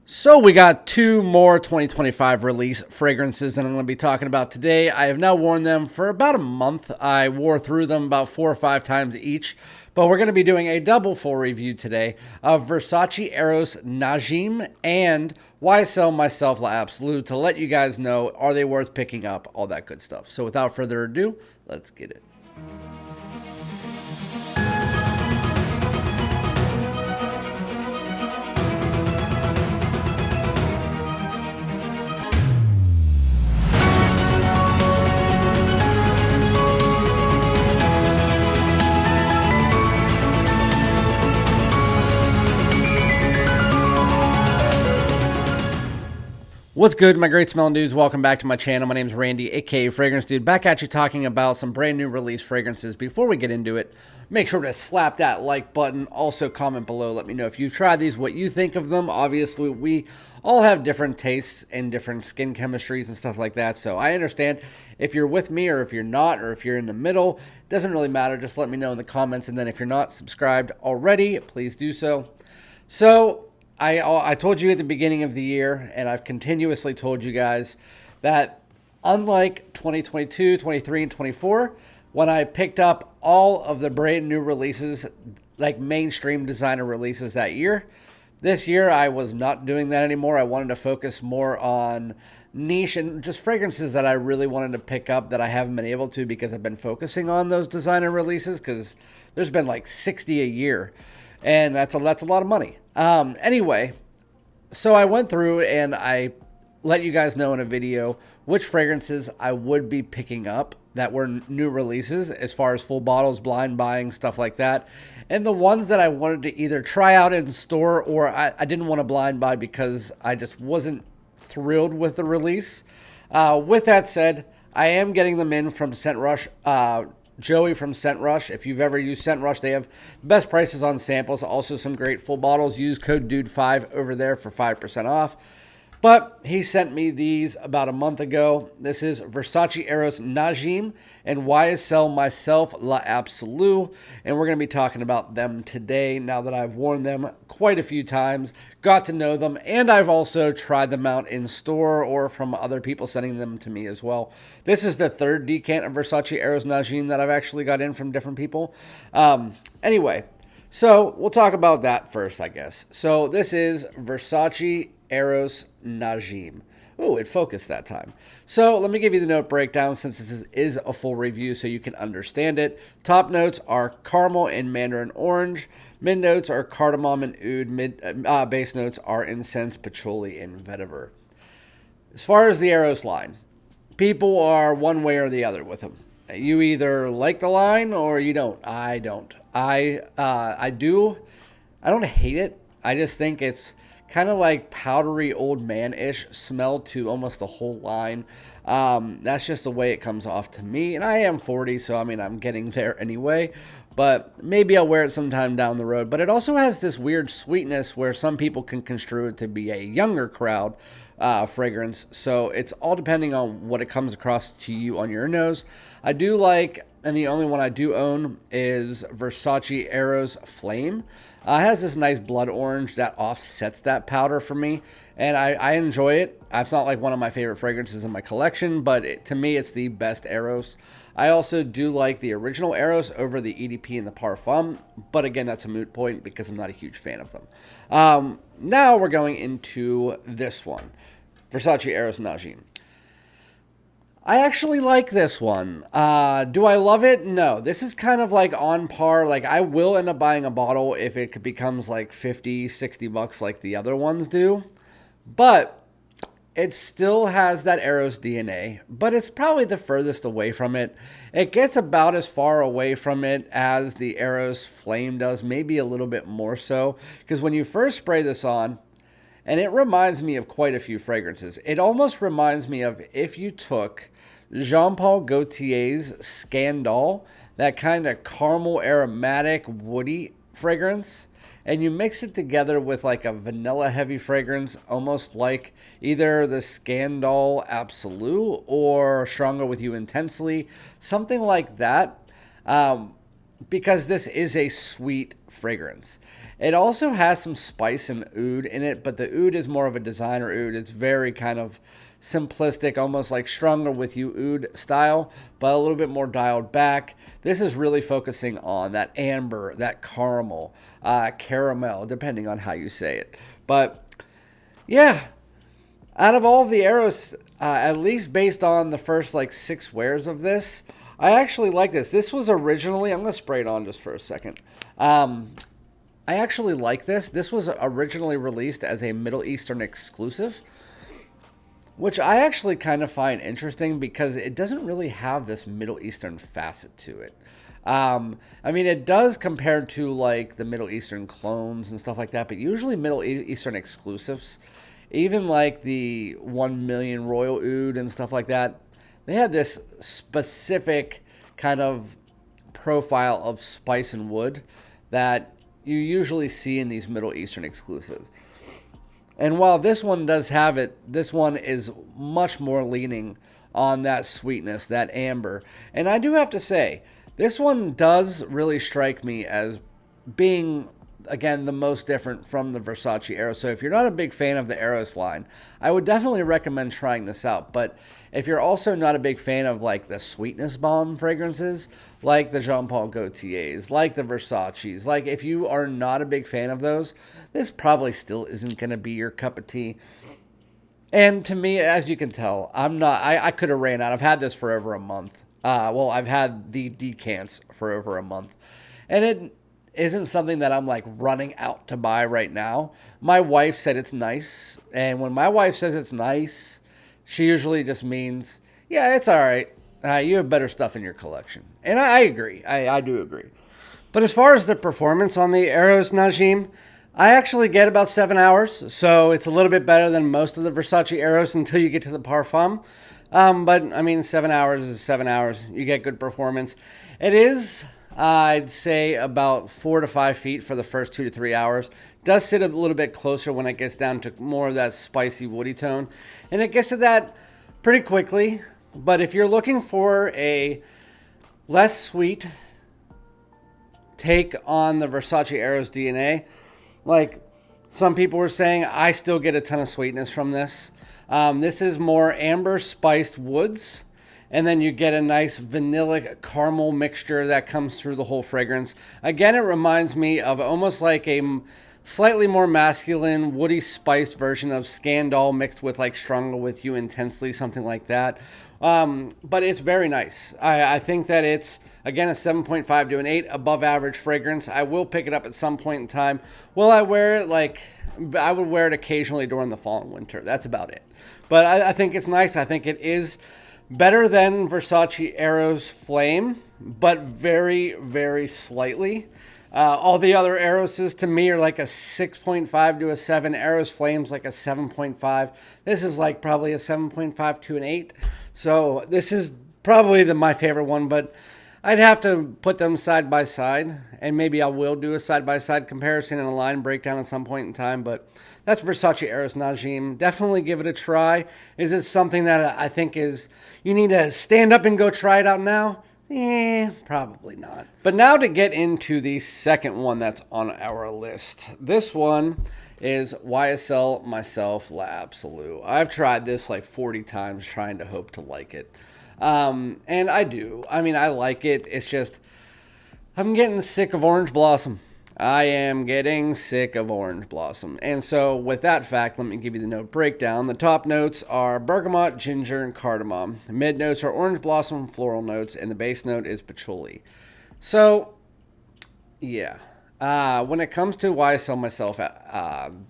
So we got two more 2025 release fragrances that I'm going to be talking about today. I have now worn them for about a month. I wore through them about 4 or 5 times each, but we're going to be doing a double full review today of Versace Eros Najim and YSL Myself Absolute to let you guys know, are they worth picking up, all that good stuff. So without further ado, let's get it. What's good, my great smelling dudes? Welcome back to my channel. My name is Randy, aka Fragrance Dude, back at you talking about some brand new release fragrances. Before we get into it, make sure to slap that like button. Also, comment below. Let me know if you've tried these, what you think of them. Obviously, we all have different tastes and different skin chemistries and stuff like that. So I understand if you're with me or if you're not, or if you're in the middle. It doesn't really matter. Just let me know in the comments. And then if you're not subscribed already, please do so. I told you at the beginning of the year, and I've continuously told you guys that unlike 2022, 23, and 24, when I picked up all of the brand new releases, like mainstream designer releases that year, this year I was not doing that anymore. I wanted to focus more on niche and just fragrances that I really wanted to pick up that I haven't been able to because I've been focusing on those designer releases because there's been like 60 a year. And that's a lot of money. Anyway, so I went through and I let you guys know in a video which fragrances I would be picking up that were new releases as far as full bottles, blind buying, stuff like that. And the ones that I wanted to either try out in store or I didn't want to blind buy because I just wasn't thrilled with the release. With that said, I am getting them in from Scent Rush. Joey from Scent Rush. If you've ever used Scent Rush, they have best prices on samples. Also some great full bottles. Use code DUDE5 over there for 5% off. But he sent me these about a month ago. This is Versace Eros Najim and YSL Myself Absolute. And we're going to be talking about them today now that I've worn them quite a few times, got to know them, and I've also tried them out in store or from other people sending them to me as well. This is the third decant of Versace Eros Najim that I've actually got in from different people. Anyway, so we'll talk about that first, I guess. So this is Versace Eros Najim. Oh, it focused that time. So let me give you the note breakdown since this is a full review so you can understand it. Top notes are caramel and mandarin orange. Mid notes are cardamom and oud. Base notes are incense, patchouli, and vetiver. As far as the Eros line, people are one way or the other with them. You either like the line or you don't. I don't. I do. I don't hate it. I just think it's kind of like powdery old man-ish smell to almost the whole line. That's just the way it comes off to me. And I am 40, so I mean, I'm getting there anyway. But maybe I'll wear it sometime down the road. But it also has this weird sweetness where some people can construe it to be a younger crowd fragrance. So it's all depending on what it comes across to you on your nose. I do like, and the only one I do own is Versace Eros Flame. It has this nice blood orange that offsets that powder for me, and I enjoy it. It's not like one of my favorite fragrances in my collection, but to me, it's the best Eros. I also do like the original Eros over the EDP and the Parfum, but again, that's a moot point because I'm not a huge fan of them. Now we're going into this one, Versace Eros Najim. I actually like this one. Do I love it? No. This is kind of like on par. Like I will end up buying a bottle if it becomes like 50, 60 bucks like the other ones do. But it still has that Eros DNA, but it's probably the furthest away from it. It gets about as far away from it as the Eros Flame does, maybe a little bit more so. Because when you first spray this on, and it reminds me of quite a few fragrances. It almost reminds me of if you took Jean Paul Gaultier's Scandal, that kind of caramel aromatic woody fragrance, and you mix it together with like a vanilla heavy fragrance, almost like either the Scandal Absolute or Stronger With You Intensely, something like that. Because this is a sweet fragrance. It also has some spice and oud in it, but the oud is more of a designer oud. It's very kind of simplistic, almost like Stronger With You oud style, but a little bit more dialed back. This is really focusing on that amber, that caramel, depending on how you say it. But yeah, out of all of the Eros, at least based on the first like 6 wears of this, I actually like this. This was originally, I'm going to spray it on just for a second. I actually like this. This was originally released as a Middle Eastern exclusive, which I actually kind of find interesting because it doesn't really have this Middle Eastern facet to it. I mean, it does compared to like the Middle Eastern clones and stuff like that, but usually Middle Eastern exclusives, even like the 1 million Royal Oud and stuff like that, they had this specific kind of profile of spice and wood that you usually see in these Middle Eastern exclusives. And while this one does have it, this one is much more leaning on that sweetness, that amber. And I do have to say, this one does really strike me as being, again, the most different from the Versace Eros. So if you're not a big fan of the Eros line, I would definitely recommend trying this out. But if you're also not a big fan of like the sweetness bomb fragrances, like the Jean Paul Gaultiers, like the Versaces, like if you are not a big fan of those, this probably still isn't going to be your cup of tea. And to me, as you can tell, I could have ran out. I've had this for over a month. Well, I've had the decants for over a month. And it isn't something that I'm like running out to buy right now. My wife said it's nice. And when my wife says it's nice, she usually just means, yeah, it's all right. You have better stuff in your collection. And I agree. I do agree. But as far as the performance on the Eros Najim, I actually get about 7 hours. So it's a little bit better than most of the Versace Eros until you get to the Parfum. But I mean, 7 hours is 7 hours. You get good performance. It is, I'd say, about 4 to 5 feet for the first 2 to 3 hours. Does sit a little bit closer when it gets down to more of that spicy woody tone. And it gets to that pretty quickly. But if you're looking for a less sweet take on the Versace Eros DNA, like some people were saying, I still get a ton of sweetness from this. This is more amber spiced woods. And then you get a nice vanilla caramel mixture that comes through the whole fragrance. Again, it reminds me of almost like a slightly more masculine, woody spiced version of Scandal mixed with like Stronger With You Intensely, something like that. But it's very nice. I think that it's, again, a 7.5 to an 8 above average fragrance. I will pick it up at some point in time. Will I wear it? Like, I would wear it occasionally during the fall and winter. That's about it. But I think it's nice. I think it is better than Versace Eros Flame, but very, very slightly. All the other Eroses to me are like a 6.5 to a 7. Eros Flame's like a 7.5. This is like probably a 7.5 to an 8. So this is probably my favorite one, but I'd have to put them side by side, and maybe I will do a side-by-side comparison and a line breakdown at some point in time, but that's Versace Eros Najim. Definitely give it a try. Is it something that I think is, you need to stand up and go try it out now? Probably not. But now to get into the second one that's on our list. This one is YSL Myself Absolute. I've tried this like 40 times trying to hope to like it. And I do. I mean, I like it. It's just, I'm getting sick of Orange Blossom. I am getting sick of Orange Blossom. And so with that fact, let me give you the note breakdown. The top notes are bergamot, ginger, and cardamom. The mid notes are Orange Blossom, floral notes, and the base note is patchouli. So, yeah. When it comes to YSL Myself,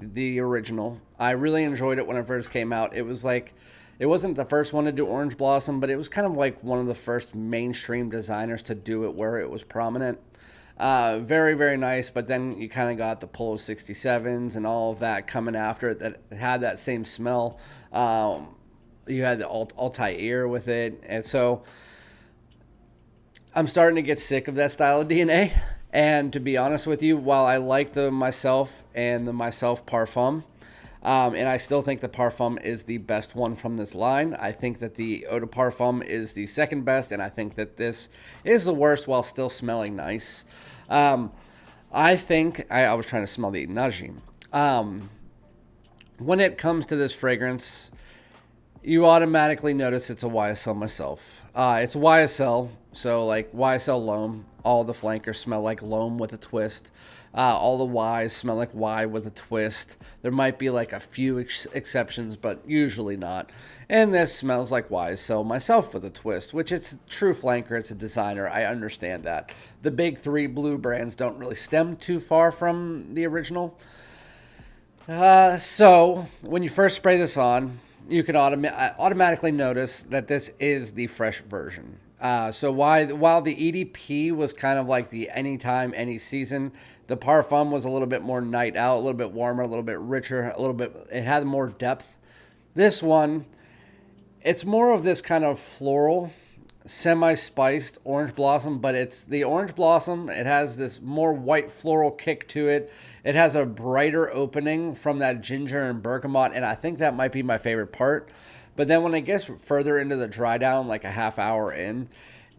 the original, I really enjoyed it when it first came out. It was like, it wasn't the first one to do Orange Blossom, but it was kind of like one of the first mainstream designers to do it where it was prominent. Very, very nice, but then you kind of got the Polo 67s and all of that coming after it that had that same smell. You had the Altair with it, and so I'm starting to get sick of that style of DNA. And to be honest with you, while I like the Myself and the Myself Parfum, and I still think the Parfum is the best one from this line. I think that the Eau de Parfum is the second best, and I think that this is the worst while still smelling nice. I think I was trying to smell the Najim. When it comes to this fragrance, you automatically notice it's a YSL Myself. It's YSL, so like YSL Loam. All the flankers smell like Loam with a twist. All the Ys smell like Y with a twist. There might be like a few exceptions, but usually not. And this smells like YSL Myself with a twist, which it's a true flanker. It's a designer. I understand that. The big three blue brands don't really stem too far from the original. So when you first spray this on, you can automatically notice that this is the fresh version. So while the EDP was kind of like the anytime, any season, the Parfum was a little bit more night out, a little bit warmer, a little bit richer, it had more depth. This one, it's more of this kind of floral, semi-spiced orange blossom, but it's the orange blossom. It has this more white floral kick to it. It has a brighter opening from that ginger and bergamot, and I think that might be my favorite part. But then when it gets further into the dry down, like a half hour in,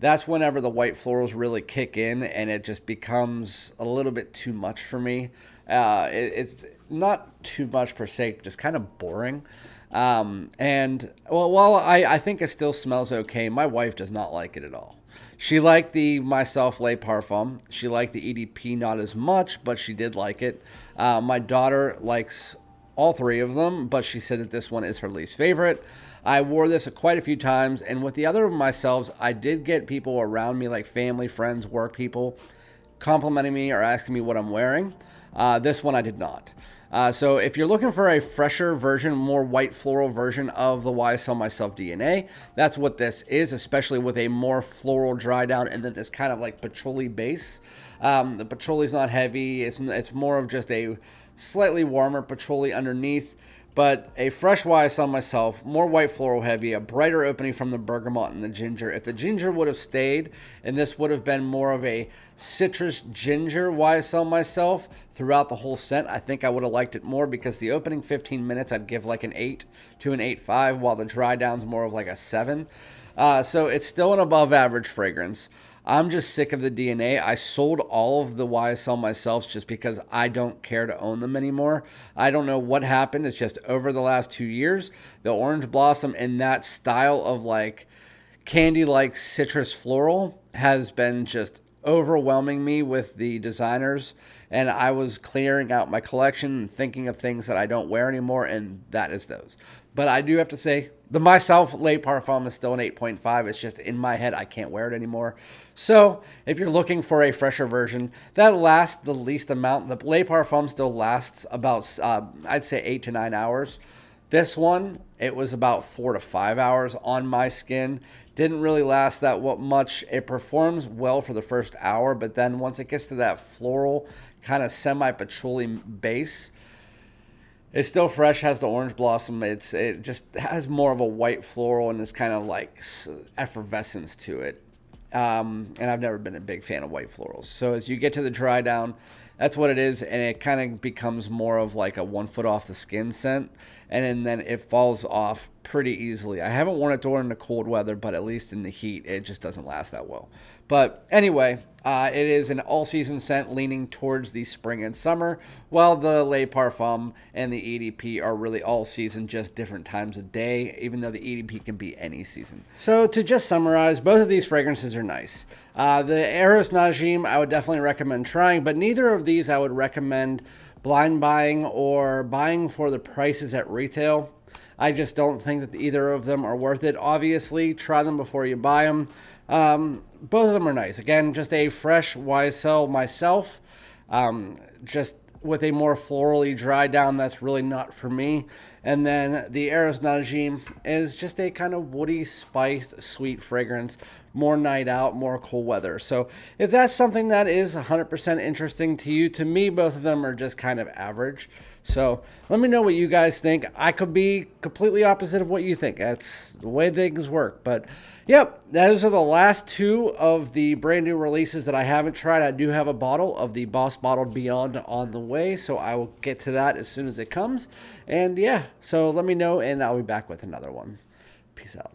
that's whenever the white florals really kick in, and it just becomes a little bit too much for me. It's not too much per se, just kind of boring. And well, while I think it still smells okay, my wife does not like it at all. She liked the Myself Le Parfum. She liked the EDP not as much, but she did like it. My daughter likes all three of them, but she said that this one is her least favorite. I wore this quite a few times, and with the other Myselfs, I did get people around me, like family, friends, work people, complimenting me or asking me what I'm wearing. This one I did not. So if you're looking for a fresher version, more white floral version of the YSL Myself DNA, that's what this is, especially with a more floral dry down and then this kind of like patchouli base. The patchouli is not heavy. It's more of just a slightly warmer patchouli underneath, but a fresh YSL Myself, more white floral heavy, a brighter opening from the bergamot and the ginger. If the ginger would have stayed, and this would have been more of a citrus ginger YSL Myself throughout the whole scent, I think I would have liked it more, because the opening 15 minutes I'd give like an 8 to an 8.5, while the dry down's more of like a 7. So it's still an above average fragrance. I'm just sick of the DNA. I sold all of the YSL Myself just because I don't care to own them anymore. I don't know what happened. It's just over the last 2 years, the orange blossom and that style of like candy-like citrus floral has been just overwhelming me with the designers, and I was clearing out my collection and thinking of things that I don't wear anymore, and that is those. But I do have to say, the Myself Le Parfum is still an 8.5. It's just in my head, I can't wear it anymore. So if you're looking for a fresher version that lasts the least amount, the Le Parfum still lasts about, I'd say 8 to 9 hours. This one, it was about 4 to 5 hours on my skin. Didn't really last that much. It performs well for the first hour, but then once it gets to that floral kind of semi-patchouli base, it's still fresh, has the orange blossom. It just has more of a white floral and this kind of like effervescence to it. And I've never been a big fan of white florals. So as you get to the dry down, that's what it is, and it kind of becomes more of like a 1 foot off the skin scent, and then it falls off pretty easily. I haven't worn it during the cold weather, but at least in the heat, it just doesn't last that well. But anyway, it is an all-season scent leaning towards the spring and summer, while the Le Parfum and the EDP are really all-season, just different times of day, even though the EDP can be any season. So to just summarize, both of these fragrances are nice. The Eros Najim I would definitely recommend trying, but neither of these I would recommend blind buying or buying for the prices at retail. I just don't think that either of them are worth it. Obviously, try them before you buy them. Both of them are nice. Again, just a fresh YSL Myself, just with a more florally dry down. That's really not for me. And then the Eros Najim is just a kind of woody, spiced, sweet fragrance, more night out, more cool weather. So if that's something that is 100% interesting to you, to me, both of them are just kind of average. So let me know what you guys think. I could be completely opposite of what you think. That's the way things work. But yep, those are the last two of the brand new releases that I haven't tried. I do have a bottle of the Boss Bottled Beyond on the way, so I will get to that as soon as it comes. And yeah, so let me know, and I'll be back with another one. Peace out.